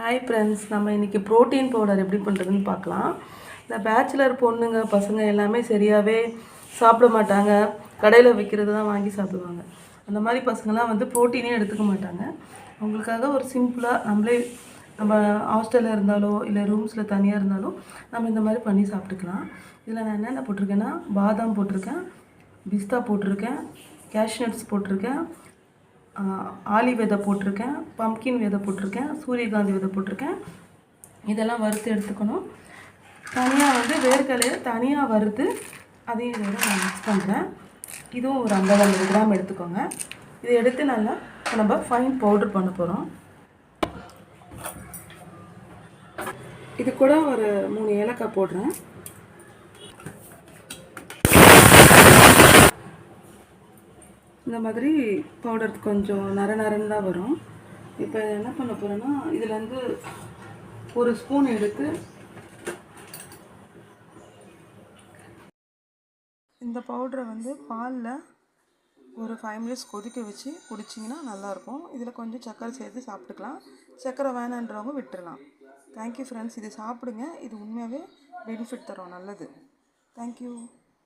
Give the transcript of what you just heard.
Hi friends, நம்ம இன்றைக்கி protein powder எப்படி பண்ணுறதுன்னு பார்க்கலாம். இந்த பேச்சுலர் பொண்ணுங்க பசங்க எல்லாமே சரியாகவே சாப்பிட மாட்டாங்க. கடையில் விற்கிறது தான் வாங்கி சாப்பிடுவாங்க. அந்த மாதிரி பசங்களாம் ப்ரோட்டீனே எடுத்துக்க மாட்டாங்க. அவங்களுக்காக ஒரு சிம்பிளாக நம்ம ஹாஸ்டலில் இருந்தாலோ இல்லை ரூம்ஸில் தனியாக இருந்தாலும் நம்ம இந்த மாதிரி பண்ணி சாப்பிட்டுக்கலாம். இதில் நான் என்னென்ன போட்டிருக்கேன்னா, பாதாம் போட்டிருக்கேன், பிஸ்தா போட்டிருக்கேன், கேஷ்நட்ஸ் போட்டிருக்கேன், ஆலி விதை போட்டிருக்கேன், பம்கின் விதை போட்டிருக்கேன், சூரியகாந்தி விதை போட்டிருக்கேன். இதெல்லாம் வறுத்து எடுத்துக்கணும். தனியாக வேர்க்கடலையை தனியாக வறுத்து அதையும் இதோட நான் மிக்ஸ் பண்ணுறேன். இதுவும் ஒரு 50 கிராம் எடுத்துக்கோங்க. இதை எடுத்து நல்லா நம்ம ஃபைன் பவுடர் பண்ண போகிறோம். இது கூட ஒரு 3 ஏலக்காய் போடுறேன். இந்த மாதிரி பவுடர் கொஞ்சம் நரன்னு தான் வரும். இப்போ என்ன பண்ண போகிறேன்னா, இதுலேருந்து ஒரு ஸ்பூன் எடுத்து இந்த பவுடரை பாலில் ஒரு 5 மினிட்ஸ் கொதிக்க வச்சு குடிச்சிங்கன்னா நல்லாயிருக்கும். இதில் கொஞ்சம் சர்க்கரை சேர்த்து சாப்பிட்டுக்கலாம். சர்க்கரை வேணான்றவங்க விட்டுடலாம். தேங்க்யூ ஃப்ரெண்ட்ஸ், இது சாப்பிடுங்க. இது உண்மையாகவே பெனிஃபிட் தரும், நல்லது. தேங்க்யூ.